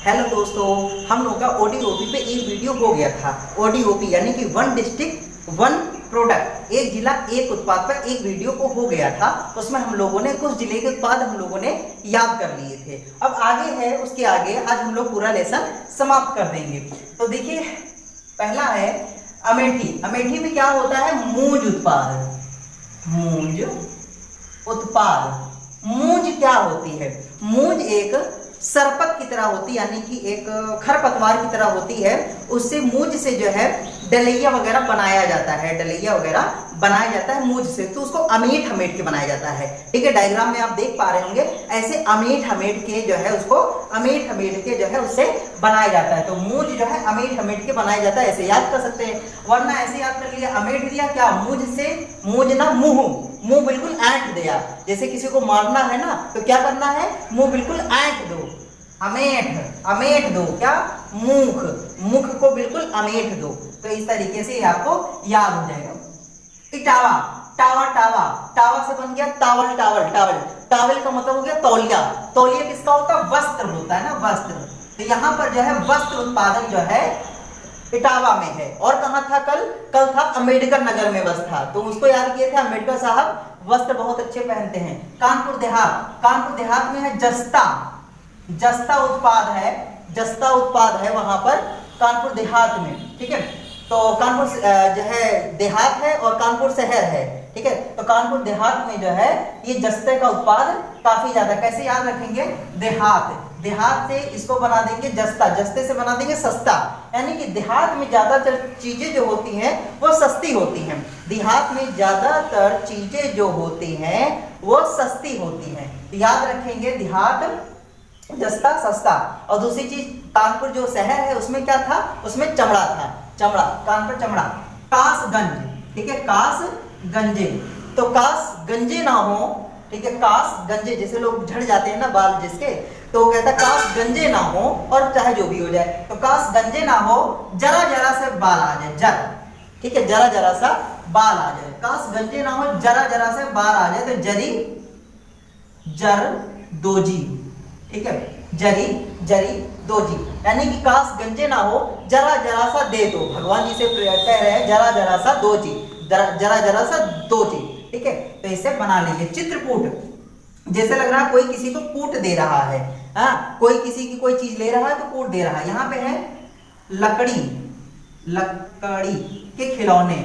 Hello दोस्तों, हम लोग का ओडीओपी पे एक वीडियो हो गया था। ओडीओपी यानी कि वन डिस्ट्रिक्ट वन प्रोडक्ट, एक जिला एक उत्पाद पर एक वीडियो को हो गया था। उसमें हम लोगों ने कुछ जिले के उत्पाद हम लोगों ने याद कर लिए थे। अब आगे है, उसके आगे आज हम लोग पूरा लेसन समाप्त कर देंगे। तो देखिए, पहला है अमेठी। अमेठी में क्या होता है? मूंज उत्पाद। मूंज उत्पाद। मूंज क्या होती है? मूंज एक सरपत की तरह होती है, यानी कि एक खरपतवार की तरह होती है। उससे मूंज से जो है डलैया वगैरह बनाया जाता है, डलैया वगैरह बनाया जाता है मूंज से। तो उसको अमेट हमेट के बनाया जाता है। ठीक है, डायग्राम में आप देख पा रहे होंगे, ऐसे अमेट हमेट के जो है उसको अमेट हमेट के जो है उससे बनाया जाता है। तो मूंज जो है अमेट हमेट के बनाया जाता है, ऐसे याद कर सकते हैं। वरना ऐसे याद कर लिया, अमेट दिया क्या, मूंज से, मूंज ना मुंह बिल्कुल ऐंठ दिया। जैसे किसी को मारना है ना, तो क्या करना है, मुंह बिल्कुल ऐंठ दो। अमेठ दो, क्या, मुख को बिल्कुल अमेठ दो। तो इस तरीके से आपको याद हो जाएगा। इटावा, टावा से बन गया टावल का मतलब हो गया तौलिया। तौलिया किसका होता है? वस्त्र होता है ना, वस्त्र। तो यहाँ पर जो है वस्त्र उत्पादन जो है इटावा में है। और कहाँ था? कल था अम्बेडकर नगर में बस था, तो उसको याद किए थे। अम्बेडकर साहब वस्त्र बहुत अच्छे पहनते हैं। कानपुर देहात में है जस्ता उत्पाद है वहां पर कानपुर देहात में। ठीक है, तो कानपुर जो है देहात है और कानपुर शहर है। ठीक है, तो कानपुर देहात में जो है ये जस्ते का उत्पाद काफी ज्यादा। कैसे याद रखेंगे? देहात से इसको बना देंगे जस्ता, जस्ते से बना देंगे सस्ता। यानी कि देहात में ज्यादातर चीजें जो होती हैं वो सस्ती होती हैं। देहात में ज्यादातर चीजें जो होती हैं वो सस्ती होती हैं। याद रखेंगे, देहात जस्ता सस्ता। और दूसरी चीज, कानपुर जो शहर है उसमें क्या था? उसमें चमड़ा था, कानपुर चमड़ा। कासगंज, ठीक है, कासगंजे। तो कासगंजे ना हो, ठीक है, कासगंजे, जैसे लोग झड़ जाते हैं ना बाल जिसके, तो वो कहता है कासगंजे ना हो, और चाहे जो भी हो जाए, तो कासगंजे ना हो, जरा से बाल आ जाए, ठीक है, जरा सा बाल आ जाए। कासगंजे ना हो, जरा से बाल आ जाए, तो जरदोजी। ठीक है, जरी दोजी, यानी कि काश गंजे ना हो, जरा सा दे दो। भगवान जी से कह रहे हैं जरा सा दो चीज, जरा सा दो चीज। ठीक है, तो इसे बना लेंगे। चित्रकूट, जैसे लग रहा है कोई किसी को कूट दे रहा है। हाँ, कोई किसी की कोई चीज ले रहा है तो कूट दे रहा है। यहाँ पे है लकड़ी के खिलौने,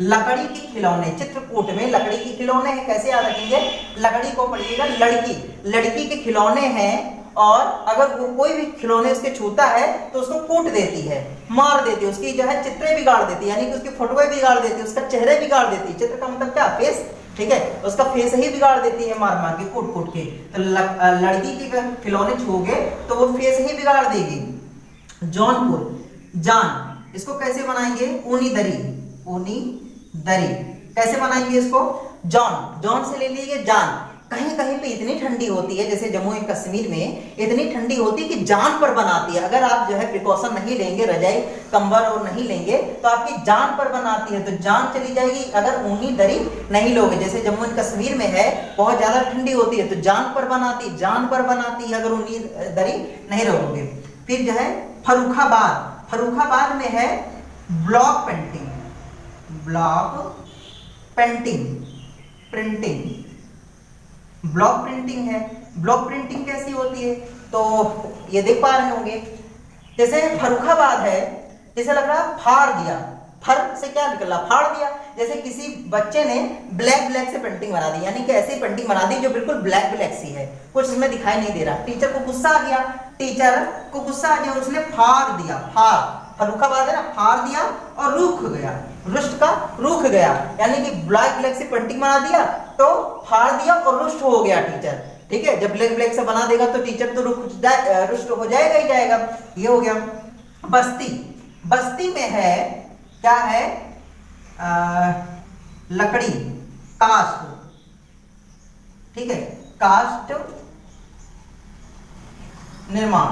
लकड़ी के खिलौने। चित्रकूट में लकड़ी के खिलौने हैं। कैसे याद रखेंगे? लकड़ी को पढ़िएगा लड़की के खिलौने हैं। और अगर वो कोई भी खिलौने उसके छूता है तो उसको कूट देती है, मार देती है, उसकी जो है चित्रें बिगाड़ देती है, यानी कि उसकी फोटोएं बिगाड़ देती है, उसका चेहरे बिगाड़ देती है। चित्र का मतलब क्या? फेस। ठीक है, उसका फेस ही बिगाड़ देती है मार के, कूट के। तो लड़की के खिलौने छूओगे तो वो फेस ही बिगाड़ देगी। जौनपुर, जान, इसको कैसे बनाएंगे? ऊनी दरी कैसे बनाएंगे इसको? जॉन से ले लीजिए जान। कहीं पे इतनी ठंडी होती है, जैसे जम्मू एंड कश्मीर में इतनी ठंडी होती है कि जान पर बनाती है। अगर आप जो है प्रिकॉशन नहीं लेंगे, रजाई कंबल और नहीं लेंगे, तो आपकी जान पर बनाती है, तो जान चली जाएगी। अगर ऊनी दरी नहीं लोगे, जैसे जम्मू एंड कश्मीर में है, बहुत ज्यादा ठंडी होती है, तो जान पर बनाती है अगर ऊनी दरी नहीं लोगे। फिर जो है फर्रुखाबाद में है ब्लॉक प्रिंटिंग है। ब्लॉक प्रिंटिंग कैसी होती है? तो ये देख पा रहे होंगे, जैसे फर्रुखाबाद है, जैसे लग रहा है फाड़ दिया। फर से क्या निकला? फाड़ दिया। जैसे किसी बच्चे ने ब्लैक से पेंटिंग बना दी, यानी कि ऐसी पेंटिंग बना दी जो बिल्कुल ब्लैक सी है, कुछ इसमें दिखाई नहीं दे रहा। टीचर को गुस्सा आ गया, उसने फाड़ दिया। फर्रुखाबाद है ना, फाड़ दिया और रूख गया, यानी कि ब्लैक से पेंटिंग बना दिया तो फाड़ दिया और रुष्ट हो गया टीचर। ठीक है, जब ब्लैक से बना देगा तो टीचर तो रुष्ट हो जाएगा ही जाएगा। ये हो गया। बस्ती में है, क्या है? लकड़ी, काष्ठ। ठीक है, काष्ठ निर्माण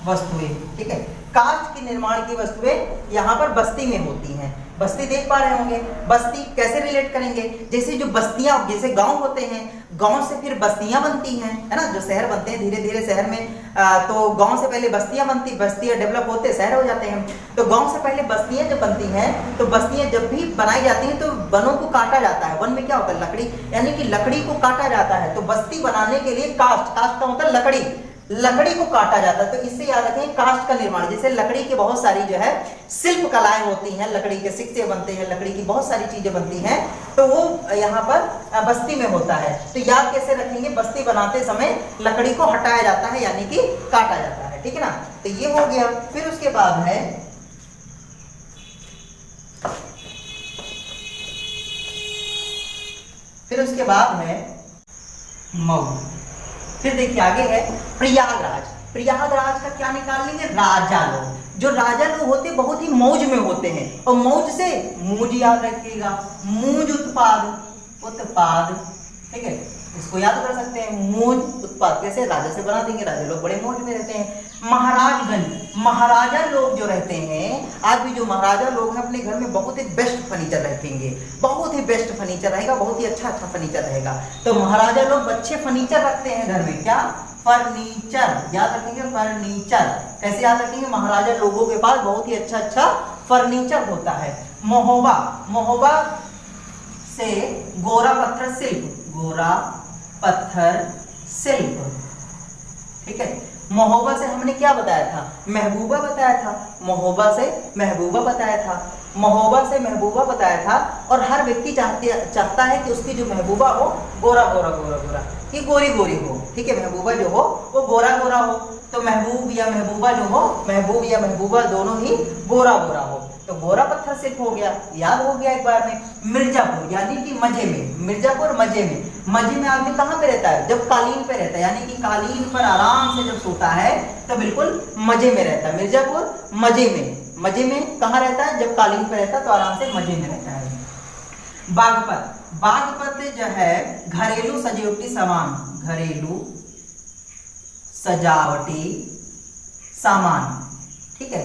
वस्तुएं। ठीक है, काष्ठ के निर्माण की वस्तुएं यहाँ पर बस्ती में होती हैं। बस्ती देख पा रहे होंगे। बस्ती कैसे रिलेट करेंगे, जैसे जो बस्तियां, जैसे गांव होते हैं, गांव से फिर बस्तियां बनती हैं, है ना, जो शहर बनते हैं धीरे धीरे शहर में, तो गांव से पहले बस्तियां बनती, बस्तियां डेवलप होते शहर हो जाते हैं। तो गांव से पहले बस्तियां जब बनती हैं, तो बस्तियां जब भी बनाई जाती हैं तो वनों को काटा जाता है। वन में क्या होता है, लकड़ी, यानी कि लकड़ी को काटा जाता है। तो बस्ती बनाने के लिए कास्ट, कास्ट का मतलब लकड़ी, लकड़ी को काटा जाता है। तो इससे याद रखें कास्ट का निर्माण, जैसे लकड़ी की बहुत सारी जो है शिल्प कलाएं होती हैं, लकड़ी के सिक्के बनते हैं, लकड़ी की बहुत सारी चीजें बनती हैं, तो वो यहाँ पर बस्ती में होता है। तो याद कैसे रखेंगे, बस्ती बनाते समय लकड़ी को हटाया जाता है, यानी कि काटा जाता है, ठीक है ना। तो ये हो गया। फिर उसके बाद है मऊ। फिर देखिए आगे है प्रयागराज। प्रयागराज का क्या निकाल लेंगे, राजा लोग। जो राजा लोग होते बहुत ही मौज में होते हैं, और मौज से मूज याद रखिएगा, मूज उत्पाद, उत्पाद, ठीक है, इसको याद कर सकते हैं, मूज उत्पाद कैसे, राजा से बना देंगे, राजा लोग बड़े मौज में रहते हैं। महाराजगंज, महाराजा लोग जो रहते हैं, आज भी जो महाराजा लोग हैं अपने घर में बहुत ही बेस्ट फर्नीचर रखेंगे, बहुत ही बेस्ट फर्नीचर रहेगा, बहुत ही अच्छा अच्छा फर्नीचर रहेगा। तो महाराजा लोग अच्छे फर्नीचर रखते हैं घर में, क्या, फर्नीचर, याद रखेंगे फर्नीचर, कैसे याद रखेंगे, महाराजा लोगों के पास बहुत ही अच्छा अच्छा फर्नीचर होता है। महोबा, महोबा से गोरा पत्थर शिल्प, गोरा पत्थर शिल्प, ठीक है। महोबा से हमने क्या बताया था, महबूबा बताया था, महोबा से महबूबा बताया था, महोबा से महबूबा बताया था। और हर व्यक्ति चाहता है कि उसकी जो महबूबा हो गोरा गोरा गोरा गोरा, कि गोरी गोरी हो, ठीक है, महबूबा जो हो वो गोरा गोरा हो। तो महबूब या महबूबा जो हो, महबूब या महबूबा दोनों ही गोरा गोरा हो। तो गोरा पत्थर शिल्प हो गया, याद हो गया एक बार में। मिर्जापुर, यानी कि मजे में, मिर्जापुर मजे में, मजे में आदमी कहाँ पे रहता है, जब कालीन पे रहता है, यानी कि कालीन पर आराम से जब सोता है तो बिल्कुल मजे में रहता है। मिर्जापुर मजे में, मजे में कहाँ रहता है, जब कालीन पे रहता है तो आराम से मजे में रहता है। बागपत, बागपत जो है घरेलू सजावटी सामान, घरेलू सजावटी सामान, ठीक है।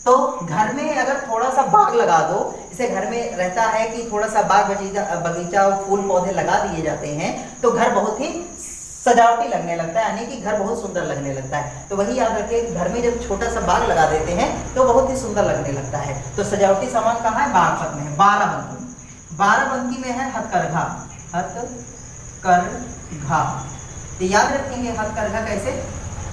तो घर में अगर थोड़ा सा बाग लगा दो, जैसे घर में रहता है कि थोड़ा सा बाग बगीचा फूल पौधे लगा दिए जाते हैं, तो घर बहुत ही सजावटी लगने लगता है, यानी कि घर बहुत सुंदर लगने लगता है। तो वही याद रखिए, घर में जब छोटा सा बाग लगा देते हैं तो बहुत ही सुंदर लगने लगता है। तो सजावटी सामान कहाँ है, बागपत में है। बाराबंकी, बाराबंकी में है हथकरघा, हथकरघा। तो याद रखेंगे हथकरघा कैसे,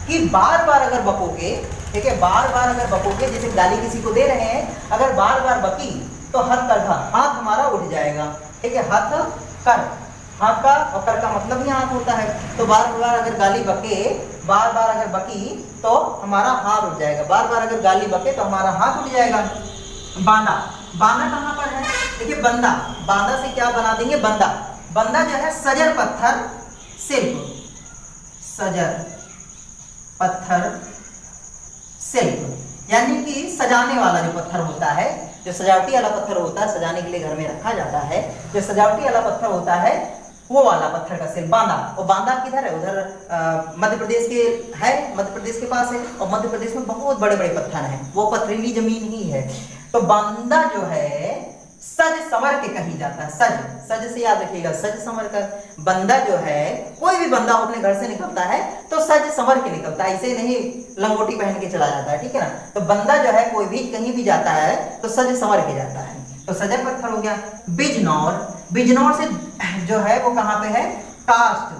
कि बार बार अगर बकोगे, ठीक है, बार बार अगर बकोगे, जैसे गाली किसी को दे रहे हैं, अगर बार बार बकी तो हथकरघा, हाथ हमारा उठ जाएगा, ठीक है, हाथ कर, हाथ का और कर का मतलब ही हाथ होता है। तो बार बार अगर गाली बके, बार बार अगर बकी तो हमारा हाथ उठ जाएगा, बार बार अगर गाली बके तो हमारा हाथ उठ जाएगा। बांदा, बांदा कहाँ पर है, देखिए बंदा, बांदा से क्या बना देंगे, बंदा, बंदा जो है सजर पत्थर शिल्प, सजर पत्थर शिल्प, यानी कि सजाने वाला जो पत्थर होता है, जो सजावटी वाला पत्थर होता है, सजाने के लिए घर में रखा जाता है, जो सजावटी वाला पत्थर होता है वो वाला पत्थर का शिल्प। बांदा, और बांदा किधर है, उधर मध्य प्रदेश के है, मध्य प्रदेश के पास है, और मध्य प्रदेश में बहुत बड़े बड़े पत्थर हैं, वो पथरीली जमीन ही है। तो बांदा जो है सज संवर के कहीं जाता है, सज, सज से याद रखिएगा, सज संवर कर। बंदा जो है, कोई भी बंदा अपने घर से निकलता है तो सज संवर के निकलता है, इसे नहीं लंगोटी पहन के चला जाता है, ठीक है ना। तो बंदा जो है कोई भी कहीं भी जाता है तो सज संवर के जाता है। तो सजर पत्थर हो गया। बिजनौर, बिजनौर से जो है वो कहाँ पे है, कास्ट,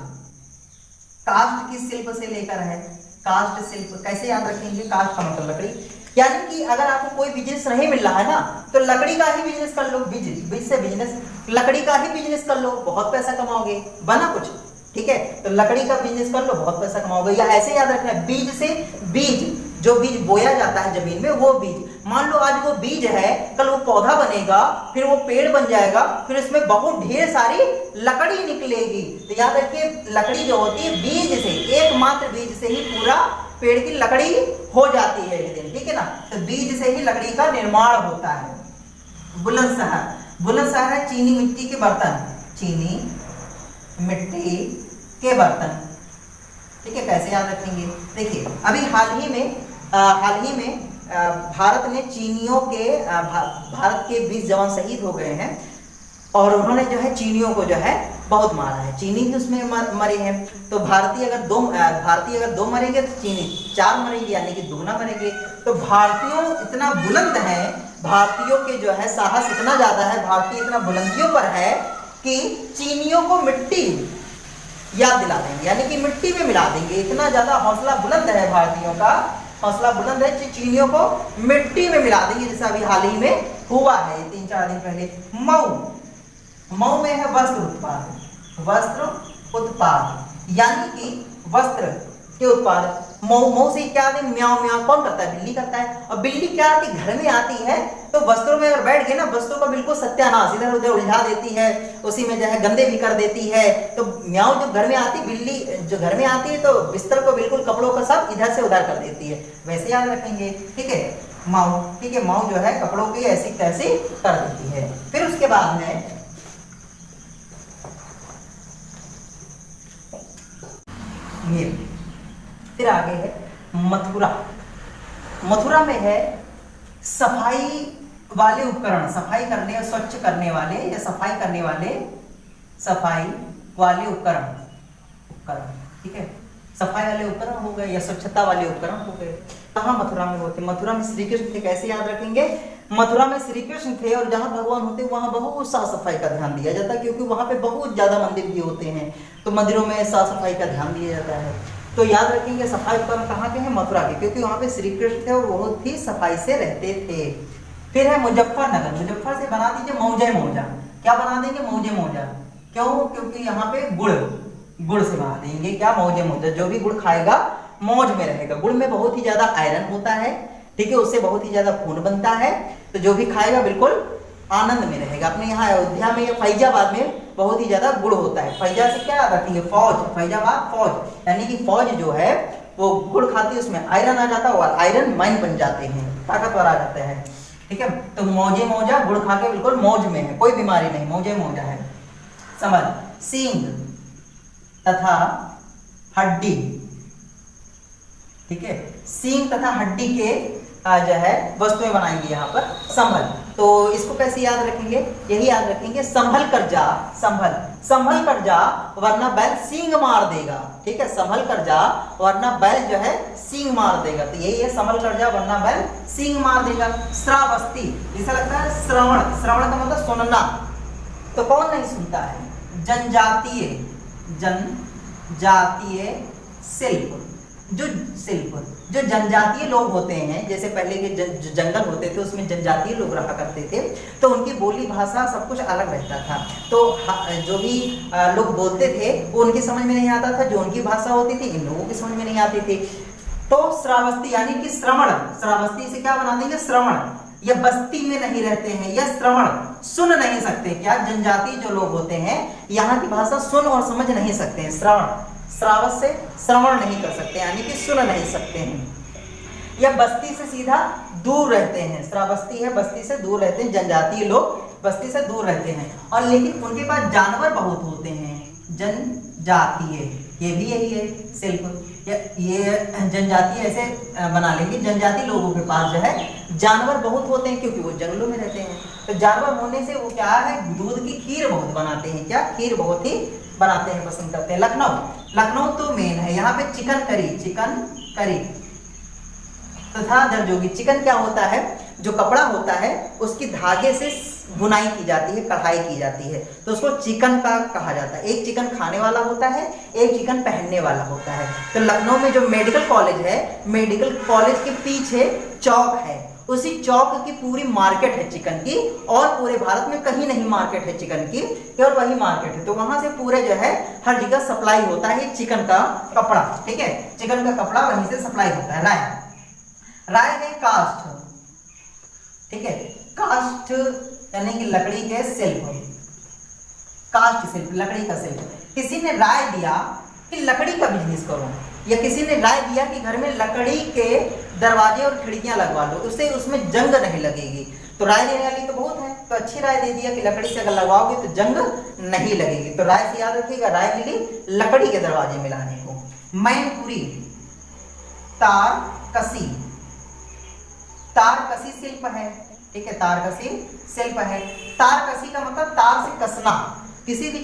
कास्ट किस शिल्प से लेकर है, कास्ट शिल्प, कैसे याद रखेंगे, कास्ट का मतलब लकड़ी, यानी कि अगर आपको कोई बिजनेस नहीं मिल रहा है ना, तो लकड़ी का ही बिजनेस कर लो, बीज से बिजनेस, लकड़ी का ही बिजनेस कर लो, बहुत पैसा कमाओगे, बना कुछ, ठीक है। तो लकड़ी का बिजनेस कर लो, बहुत पैसा कमाओगे। या ऐसे याद रखना है, बीज से, बीज, जो बीज बोया जाता है जमीन में वो बीज, मान लो आज वो बीज है, कल वो पौधा बनेगा, फिर वो पेड़ बन जाएगा, फिर इसमें बहुत ढेर सारी लकड़ी निकलेगी। तो याद रखिए, लकड़ी जो होती है बीज से, एकमात्र बीज से ही पूरा पेड़ की लकड़ी हो जाती है एक दिन, ठीक है ना। तो बीज से ही लकड़ी का निर्माण होता है। बुलंदशहर, बुलंदशहर है चीनी मिट्टी के बर्तन, चीनी मिट्टी के बर्तन, ठीक है, कैसे याद रखेंगे। देखिए अभी हाल ही में भारत ने चीनियों के भारत के 20 जवान शहीद हो गए हैं और उन्होंने जो है चीनियों को जो है बहुत मारा है। चीनी भी उसमें मरे हैं। तो भारतीय अगर दो मरेंगे तो चीनी 4 मरेंगे, यानी कि दुगना मरेंगे। तो भारतीयों इतना बुलंद है, भारतीयों के जो है साहस इतना ज्यादा है, भारतीय इतना बुलंदियों पर है कि चीनियों को मिट्टी याद दिला देंगे, यानी कि मिट्टी में मिला देंगे। इतना ज्यादा हौसला बुलंद है भारतीयों का, हौसला बुलंद है कि चीनियों को मिट्टी में मिला देंगे, जैसा अभी हाल ही में हुआ है 3-4 दिन पहले। मऊ में है वस्त्र उत्पाद, यानी कि वस्त्र के उत्पाद। मऊ से क्या आते? म्याऊ म्याऊ कौन करता है? बिल्ली करता है। और बिल्ली क्या आती? घर में आती है तो वस्त्रों में अगर बैठ गए ना, वस्त्रों का बिल्कुल सत्यानाश, इधर उधर उलझा देती है, उसी में जो है गंदे भी कर देती है। तो म्याऊ जब घर में आती, बिल्ली जो घर में आती है तो बिस्तर को बिल्कुल कपड़ों का सब इधर से उधर कर देती है। वैसे याद रखेंगे, ठीक है। माऊ, ठीक है, माऊ जो है कपड़ों की ऐसी तैसी कर देती है। फिर उसके बाद में फिर आगे है मथुरा में है सफाई वाले उपकरण, सफाई करने और स्वच्छ करने वाले या सफाई करने वाले सफाई वाले उपकरण, ठीक है। सफाई वाले उपकरण हो गए या स्वच्छता वाले उपकरण हो गए। कहाँ मथुरा में होते? मथुरा में श्री कृष्ण थे। कैसे याद रखेंगे? मथुरा में श्री कृष्ण थे और जहाँ भगवान होते वहाँ बहुत साफ सफाई का ध्यान दिया जाता है, क्योंकि वहाँ पे बहुत ज्यादा मंदिर भी होते हैं, तो मंदिरों में साफ सफाई का ध्यान दिया जाता है। तो याद रखेंगे सफाई उपकरण कहाँ के हैं? मथुरा के, क्योंकि वहाँ पे श्री कृष्ण थे और बहुत ही सफाई से रहते थे। फिर है मुजफ्फरनगर, मुजफ्फर से बना दीजिए मौजे मौजा। क्या बना देंगे? मौजे मौजा। क्यों? क्योंकि यहाँ पे गुड़ से बना देंगे। क्या? मौजे मौजा। जो भी गुड़ खाएगा मौज में रहेगा। गुड़ में बहुत ही ज्यादा आयरन होता है, ठीक है, उससे बहुत ही ज्यादा खून बनता है, तो जो भी खाएगा बिल्कुल आनंद में रहेगा। अपने यहाँ अयोध्या में या फैजाबाद में बहुत ही ज्यादा गुड़ होता है। फैजा से क्या याद रखेंगे? फौज, फैजाबाद फौज, यानी कि फौज जो है वो गुड़ खाती है, उसमें आयरन आ जाता है और आयरन माइन बन जाते हैं, ताकतवर आ जाते हैं, ठीक है। तो मौजे मौजा, गुड़ खा के बिल्कुल मौज में है, कोई बीमारी नहीं, मौजे मौजा है। समझ, सींग तथा हड्डी, ठीक है, सींग तथा हड्डी के जो है वस्तुएं बनाएंगे यहाँ पर। संभल, तो इसको कैसे याद रखेंगे? यही याद रखेंगे, संभल कर जा, संभल कर जा वरना बैल सींग मार देगा, ठीक है। संभल कर जा वरना बैल जो है सींग मार देगा, तो यही है, संभल कर जा वरना बैल सींग मार देगा। श्रावस्ती, ऐसा लगता है श्रवण, श्रवण का मतलब सुनना, तो कौन नहीं सुनता है? जनजातीय शिल्प, जो जनजातीय लोग होते हैं, जैसे पहले के जो जंगल होते थे उसमें जनजातीय लोग रहा करते थे, तो उनकी बोली भाषा सब कुछ अलग रहता था। तो जो भी लोग बोलते थे वो उनकी समझ में नहीं आता था, जो उनकी भाषा होती थी इन लोगों की समझ में नहीं आती थी। तो श्रावस्ती यानी कि श्रवण, श्रावस्ती से क्या बना देंगे? श्रवण, या बस्ती में नहीं रहते हैं, या श्रवण, सुन नहीं सकते। क्या? जनजातीय जो लोग होते हैं यहाँ की भाषा सुन और समझ नहीं सकते हैं। श्रवण, श्रावस से श्रवण नहीं कर सकते, यानी कि सुन नहीं सकते हैं। या बस्ती से सीधा दूर रहते हैं, श्रावस्ती है बस्ती से दूर रहते हैं, जनजातीय लोग बस्ती से दूर रहते हैं। और लेकिन उनके पास जानवर बहुत होते हैं, जनजातीय, ये भी यही है शिल्प। ये जनजातीय ऐसे बना लेंगे, जनजातीय लोगों के पास जो है जानवर बहुत होते हैं, क्योंकि वो जंगलों में रहते हैं। तो जानवर होने से वो क्या है? दूध की खीर बहुत बनाते हैं। क्या? खीर बहुत ही बनाते हैं, पसंद करते हैं। लखनऊ तो मेन है, यहाँ पे चिकन करी तथा दर्जोगी। चिकन क्या होता है? जो कपड़ा होता है उसकी धागे से बुनाई की जाती है, कढ़ाई की जाती है, तो उसको चिकन का कहा जाता है। एक चिकन खाने वाला होता है, एक चिकन पहनने वाला होता है। तो लखनऊ में जो मेडिकल कॉलेज है, मेडिकल कॉलेज के पीछे चौक है, उसी चौक की पूरी मार्केट है चिकन की, और पूरे भारत में कहीं नहीं मार्केट है चिकन की, केवल वही मार्केट है। तो वहां से पूरे जो है हर जगह सप्लाई होता है चिकन का कपड़ा, ठीक है, चिकन का कपड़ा वहीं से सप्लाई होता है। राय है काष्ठ, ठीक है, काष्ठ यानी कि लकड़ी के शिल्प, काष्ठ शिल्प, लकड़ी का शिल्प। किसी ने राय दिया कि लकड़ी का बिजनेस करो, या किसी ने राय दिया कि घर में लकड़ी के दरवाजे और खिड़कियां लगवा लो, उससे उसमें जंग नहीं लगेगी। तो राय देने वाली तो बहुत है, तो अच्छी राय दे दिया कि लकड़ी से अगर लगवाओगे तो जंग नहीं लगेगी। तो राय से याद रखिएगा, राय मिली लकड़ी के दरवाजे मिलाने को। मैनपुरी, तार कसी, तारकसी शिल्प है, ठीक है, तारकसी शिल्प है। तारकसी का मतलब तार से कसना, किसी भी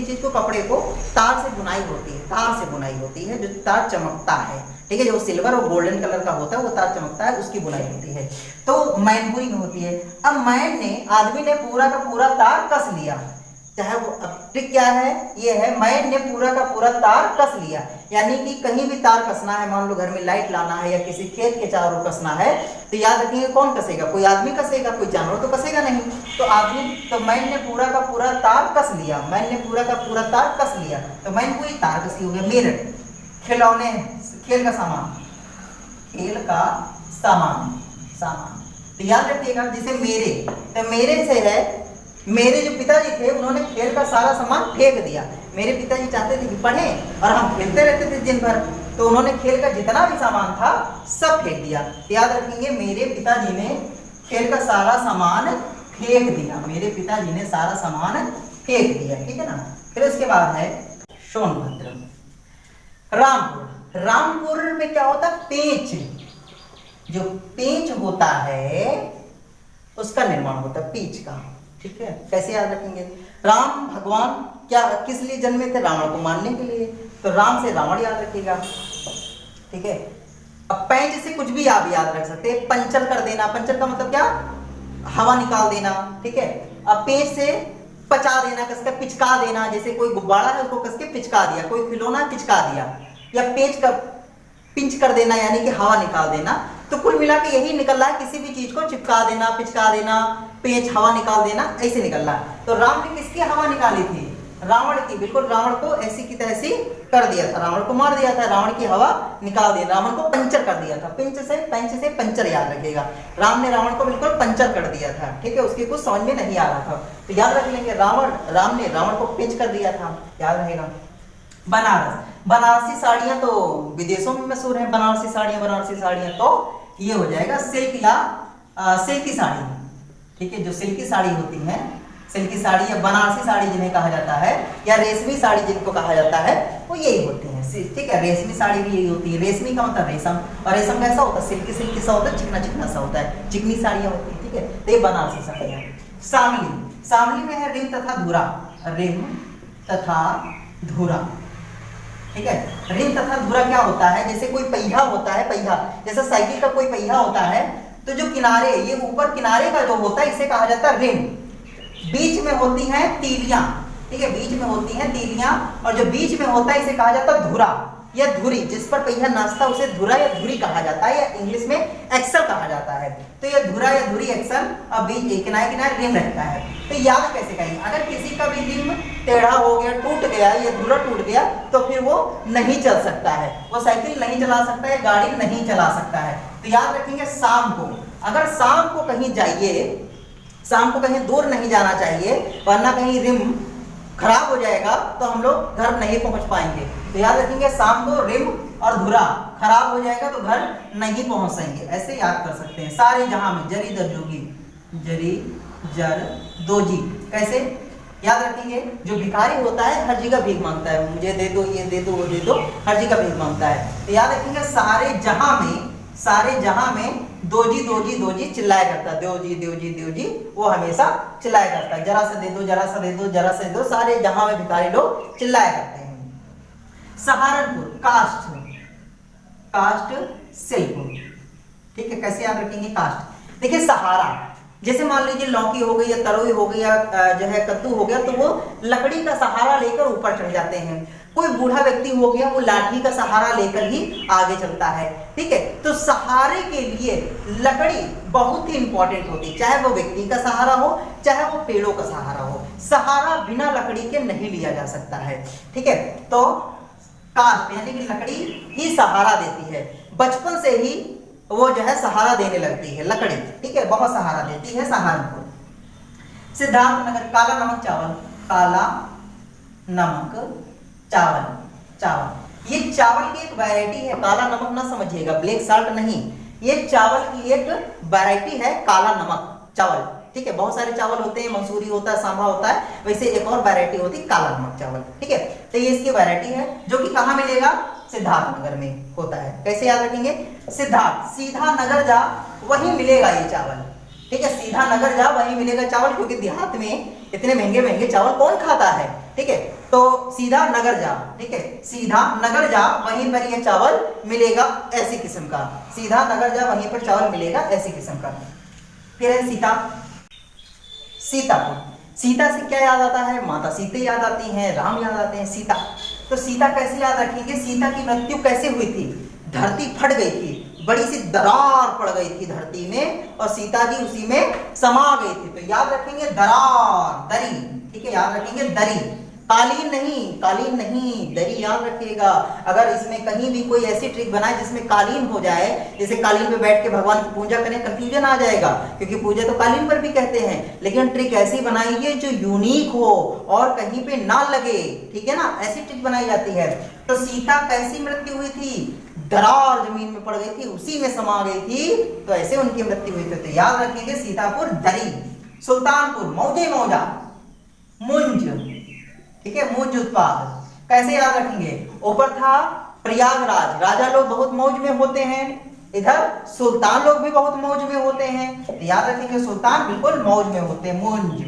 चीज को, कपड़े को तार से बुनाई होती है, तार से बुनाई होती है, जो तार चमकता है, ठीक है, जो सिल्वर और गोल्डन कलर का होता है वो तार चमकता है, उसकी बुनाई होती है। तो मैनपुरी में होती है। अब आदमी ने पूरा का पूरा तार कस लिया, चाहे वो, अब ट्रिक क्या है, ये है मैन ने पूरा का पूरा तार कस लिया, यानी कि कहीं भी तार कसना है, मान लो घर में लाइट लाना है या किसी खेत के चारों ओर कसना है, तो याद रखिए कौन कसेगा, कोई आदमी कसेगा, कोई जानवर तो कसेगा नहीं। तो मैन ने पूरा का पूरा तार कस लिया, मैन ने पूरा का पूरा तार कस लिया, तो मैन पूरी तार कसी हो गया। मेरठ, खिलौने, खेल का सामान, खेल का सामान, तो याद रखिएगा जैसे मेरे, तो मेरे से है, मेरे जो पिताजी थे उन्होंने खेल का सारा सामान फेंक दिया। मेरे पिताजी चाहते थे कि पढ़ें और हम खेलते रहते थे दिन भर, तो उन्होंने खेल का जितना भी सामान था सब फेंक दिया। याद रखेंगे मेरे पिताजी ने खेल का सारा सामान फेंक दिया, मेरे पिताजी ने सारा सामान फेंक दिया, ठीक है ना। फिर उसके बाद है सोनभद्र, रामपुर। रामपुर में क्या होता है, पेंच, जो पेंच होता है उसका निर्माण होता है, पेंच का, ठीक है। कैसे याद रखेंगे, राम भगवान क्या किस लिए जन्मे थे, रावण को मारने के लिए, तो राम से रावण याद रखिएगा, ठीक है। अब पेंच से कुछ भी आप याद रख सकते हैं, पंचर कर देना, पंचर का मतलब क्या, हवा निकाल देना, ठीक है। अब पेंच से पचा देना, कसके पिचका देना, जैसे कोई गुब्बारा है उसको कसके पिचका दिया, कोई खिलौना पिचका दिया, या पेंच का पिंच कर देना यानी कि हवा निकाल देना। तो कुल मिला के यही निकल रहा है, किसी भी चीज को चिपका देना, पिचका देना, पेंच, हवा निकाल देना, ऐसे निकल रहा है। तो राम ने किसकी हवा निकाली थी, रावण की, बिल्कुल रावण को ऐसी की तैसी कर दिया था, रावण को मार दिया था, रावण की हवा निकाल दी, रावण को पंचर कर दिया था, पेंच से पंचर याद रखिएगा, राम ने रावण को बिल्कुल पंचर कर दिया था, ठीक है। उसके कुछ समझ में नहीं आ रहा था, तो याद रख लेंगे राम ने रावण को पेंच कर दिया था, याद रहेगा। बनारस, बनारसी साड़ियां तो विदेशों में मशहूर है, बनारसी साड़ियां तो ये हो जाएगा सिल्क या सिल्की साड़ी, ठीक है। जो सिल्की साड़ी होती है, सिल्की साड़ी या बनारसी साड़ी जिन्हें कहा जाता है, या रेशमी साड़ी जिनको कहा जाता है, वो यही होती है, ठीक है। रेशमी साड़ी भी यही होती है, रेशमी का मतलब रेशम, और रेशम कैसा होता है, सिल्की सा होता है, चिकना सा होता है, चिकनी साड़ियां होती है, ठीक है। तो ये बनारसी साड़ियां। शामली में है रिम तथा धुरा, रिम तथा धुरा, ठीक है। रिम तथा धुरा क्या होता है, जैसे कोई पहिया होता है, पहिया जैसे साइकिल का कोई पहिया होता है, तो जो किनारे, ये ऊपर किनारे का जो होता है इसे कहा जाता है रिम, बीच में होती हैं तीलियां, ठीक है, बीच में होती हैं तीलियां, और जो बीच में होता है इसे कहा जाता है धुरा या धुरी, जिस पर पहिया नाचता है उसे धुरा या धुरी कहा जाता है, या इंग्लिश में एक्सल कहा जाता है। तो ये धुरा या धुरी एक्सल, और बीच किनारे किनारे रिम रहता है। तो याद कैसे करेंगे, अगर किसी का भी रिम टेढ़ा हो गया, टूट गया, या धुरा टूट गया, तो फिर वो नहीं चल सकता है, वो साइकिल नहीं चला सकता है, गाड़ी नहीं चला सकता है। तो याद रखेंगे शाम को, अगर शाम को कहीं जाइए, शाम को कहीं दूर नहीं जाना चाहिए, वरना कहीं रिम खराब हो जाएगा तो हम लोग घर नहीं पहुंच पाएंगे। तो याद रखेंगे शाम को रिम और धुरा खराब हो जाएगा तो घर नहीं पहुंच सकेंगे, ऐसे याद कर सकते हैं। सारे जहां में जरी दर जोगी, जरी जर दोजी, कैसे याद रखेंगे, जो भिखारी होता है हर जगह भीख मांगता है, मुझे दे दो, ये दे दो, वो दे दो, हर जगह भीख मांगता है। तो याद रखेंगे सारे जहां में दोजी दोजी दोजी चिल्लाया करता है, दोजी दोजी दोजी, वो हमेशा चिल्लाया करता है, जरा सा दे दो, जरा सा दे दो, जरा सा दे दो, सारे जहां में भिखारी लोग चिल्लाया करते हैं। सहारनपुर, कास्ट शिल्प, ठीक है। कैसे याद रखेंगे कास्ट, देखिए सहारा, जैसे मान लीजिए लौकी हो गई या तरोई हो गई या जो है कद्दू हो गया, तो वो लकड़ी का सहारा लेकर ऊपर चढ़ जाते हैं। कोई बूढ़ा व्यक्ति हो गया, वो लाठी का सहारा लेकर ही आगे चलता है, ठीक है। तो सहारे के लिए लकड़ी बहुत ही इंपॉर्टेंट होती है, चाहे वो व्यक्ति का सहारा हो, चाहे वो पेड़ों का सहारा हो, सहारा बिना लकड़ी के नहीं लिया जा सकता है, ठीक है। तो काष्ठ यानी कि लकड़ी ही सहारा देती है, बचपन से ही वो जो है सहारा देने लगती है लकड़ी, ठीक है, बहुत सहारा देती है सहारनपुर। सिद्धार्थनगर, काला नमक चावल, काला नमक चावल, ये चावल की एक वैरायटी है, काला नमक ना समझिएगा, ब्लैक साल्ट नहीं, ये चावल की एक वैरायटी है काला नमक चावल, ठीक है। बहुत सारे चावल होते हैं, मंसूरी होता है, सांभा होता है, वैसे एक और वैरायटी होती है काला नमक चावल, ठीक है। तो ये इसकी वैरायटी है, जो कि कहाँ मिलेगा, सिद्धार्थनगर में होता है। कैसे याद रखेंगे? सिद्धार्थ, सीधा नगर जा वहीं मिलेगा ये चावल, ठीक है, सीधा नगर जा वहीं मिलेगा चावल, क्योंकि देहात में इतने महंगे महंगे चावल कौन खाता है, ठीक है। तो सीधा नगर जा, ठीक है, सीधा नगर जा वहीं पर ये चावल मिलेगा, ऐसी किस्म का, सीधा नगर जा वहीं पर चावल मिलेगा, ऐसी किस्म का। फिर है सीता, सीतापुर, सीता से क्या याद आता है? माता सीते याद आती हैं, राम याद आते हैं, सीता। तो सीता कैसे याद रखेंगे? सीता की मृत्यु कैसे हुई थी? धरती फट गई थी, बड़ी सी दरार पड़ गई थी धरती में और सीता जी उसी में समा गई थी। तो याद रखेंगे दरार, दरी, ठीक है, याद रखेंगे दरी, कालीन नहीं, कालीन नहीं, दरी याद रखिएगा। अगर इसमें कहीं भी कोई ऐसी ट्रिक बनाए जिसमें कालीन हो जाए, जैसे कालीन पे बैठ के भगवान की पूजा करें, कंफ्यूजन आ जाएगा, क्योंकि पूजा तो कालीन पर भी कहते हैं, लेकिन ट्रिक ऐसी बनाइए जो यूनिक हो और कहीं पे ना लगे, ठीक है ना, ऐसी ट्रिक बनाई जाती है। तो सीता कैसी मृत्यु हुई थी? दरार जमीन में पड़ गई थी, उसी में समा गई थी, तो ऐसे उनकी मृत्यु हुई थी। तो याद रखेंगे सीतापुर दरी। सुल्तानपुर, मौजे मौजा, मुंज, ठीक है, मुंज उत्पाद, कैसे याद रखेंगे? ऊपर था प्रयागराज, राजा लोग बहुत मौज में होते हैं, इधर सुल्तान लोग भी बहुत मौज में होते हैं, तो याद रखेंगे सुल्तान बिल्कुल मौज में होते हैं। मुंज,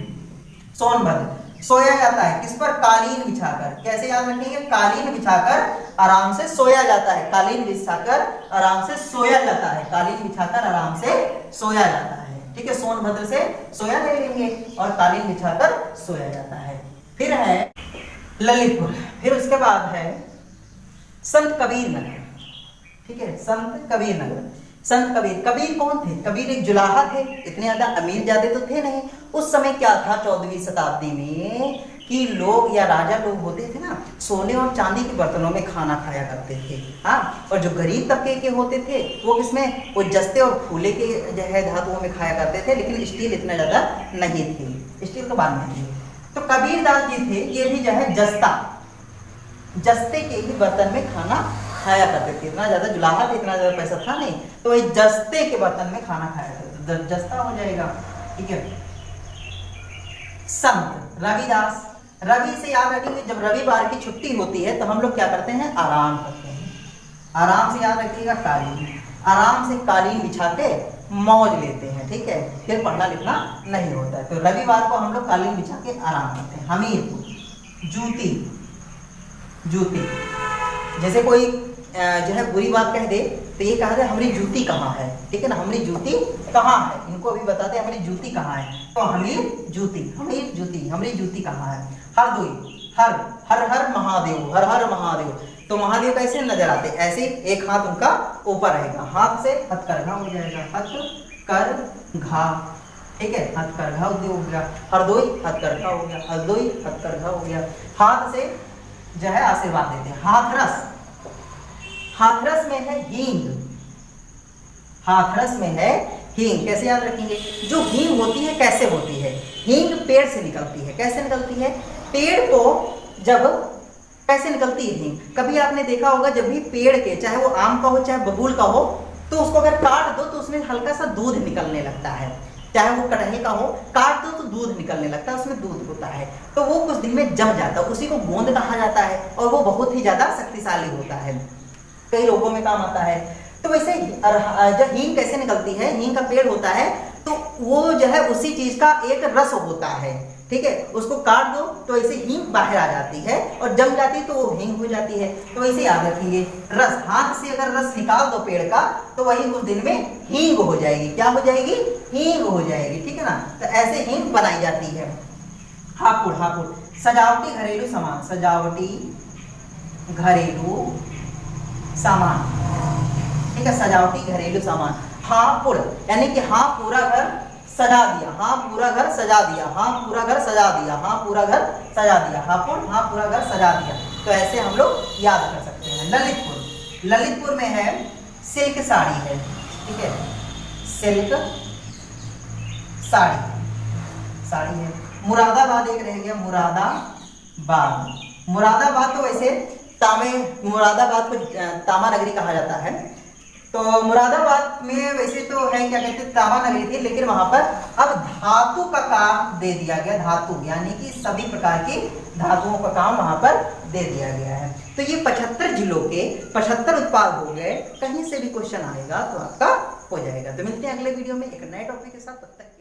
सोनभद्र, सोया जाता है किस पर? कालीन बिछाकर, कैसे याद रखेंगे? कालीन बिछाकर आराम से सोया जाता है, कालीन बिछाकर आराम से सोया जाता है, कालीन बिछाकर आराम से सोया जाता है, ठीक है। सोनभद्र से सोया ले लेंगे और कालीन बिछाकर सोया जाता है। फिर है ललितपुर, फिर उसके बाद है संत कबीर नगर, ठीक है, संत कबीर नगर। संत कबीर, कबीर कौन थे? कबीर एक जुलाहा थे, इतने ज्यादा अमीर ज्यादा तो थे नहीं। उस समय क्या था 14वीं शताब्दी में कि लोग या राजा लोग होते थे ना, सोने और चांदी के बर्तनों में खाना खाया करते थे, हाँ। और जो गरीब तबके के होते थे वो किसमें? वो जस्ते और फूले के जो है धातुओं में खाया करते थे, लेकिन स्टील इतना ज्यादा नहीं थी, स्टील तो बाद में थी। तो कबीरदास जी थे, ये भी जो है जस्ता, जस्ते के ही बर्तन में खाना खाया करते थे, इतना ज्यादा जुलाहा थे, इतना ज्यादा पैसा था नहीं, तो वही जस्ते के बर्तन में खाना खाया करते थे, जस्ता हो जाएगा, ठीक है। संत रविदास, रवि से याद रखेंगे, जब रविवार की छुट्टी होती है तो हम लोग क्या करते हैं? आराम करते हैं, आराम से याद रखिएगा कालीन, आराम से कालीन बिछा के मौज लेते हैं, ठीक है, फिर पढ़ना लिखना नहीं होता है। तो रविवार को हम लोग कालीन बिछा के आराम करते हैं। हमीरपुर, जूती, जूती, जैसे कोई जो है बुरी बात कह दे तो ये कहा जाए हमारी जूती कहाँ है, ठीक है ना, हमारी जूती कहाँ है, इनको अभी बताते हैं हमारी जूती कहाँ है। तो हमीर जूती, हमीर जूती, हमारी जूती कहाँ है। हरदोई, हर हर हर महादेव, हर हर महादेव। तो महादेव कैसे नजर आते? ऐसे एक हाथ उनका ऊपर रहेगा, हाथ से हथकरघा हो जाएगा, हथकरघा, ठीक है, हथकरघा हो गया, हरदोई हथकरघा हो गया, हरदोई हथकरघा हो गया। हाथ से जो है आशीर्वाद देते हैं। हाथरस, हाथरस में है हींग, हाथरस में है हींग, कैसे याद रखेंगे? जो हींग होती है कैसे होती है? हींग पेड़ से निकलती है, कैसे निकलती है? पेड़ को जब कैसे निकलती है हींग? कभी आपने देखा होगा जब भी पेड़ के, चाहे वो आम का हो चाहे बबूल का हो, तो उसको अगर काट दो तो उसमें हल्का सा दूध निकलने लगता है, चाहे वो कटहल का हो, काट दो तो दूध निकलने लगता है, उसमें दूध होता है, तो वो कुछ दिन में जम जाता है, उसी को गोंद कहा जाता है और वो बहुत ही ज्यादा शक्तिशाली होता है, कई रोगों में काम आता है। तो वैसे जब हींग कैसे निकलती है? हींग का पेड़ होता है तो वो जो है उसी चीज का एक रस होता है, ठीक है, उसको काट दो तो ऐसे हींग बाहर आ जाती है और जम जाती है तो वो हींग हो जाती है। तो ऐसे याद रखेंगे, रस, हाथ से अगर रस निकाल दो पेड़ का तो वही कुछ दिन में हींग हो जाएगी। क्या हो जाएगी? हींग हो जाएगी, ठीक है ना। तो ऐसे हींग बनाई जाती है। हापुड़, हापुड़ सजावटी घरेलू सामान, सजावटी घरेलू सामान, ठीक है, सजावटी घरेलू सामान। हापुड़ यानी कि हाँ पूरा घर सजा दिया, हाँ पूरा घर सजा दिया, हाँ पूरा घर सजा दिया, हाँ पूरा घर सजा दिया, हापुड़ हाँ पूरा घर सजा दिया। तो ऐसे हम लोग याद कर सकते हैं। ललितपुर, ललितपुर में है सिल्क साड़ी है, ठीक है, सिल्क साड़ी, साड़ी है। मुरादाबाद एक रह गया, मुरादाबाद, मुरादाबाद तो वैसे मुरादाबाद को तामा नगरी कहा जाता है, तो मुरादाबाद में वैसे तो है क्या कहते हैं तांबा नगरी थी, लेकिन वहां पर अब धातु का काम दे दिया गया, धातु यानी कि सभी प्रकार की धातुओं का काम वहां पर दे दिया गया है। तो ये 75 जिलों के 75 उत्पाद हो गए। कहीं से भी क्वेश्चन आएगा तो आपका हो जाएगा। तो मिलते हैं अगले वीडियो में एक नए टॉपिक के साथ, तब तक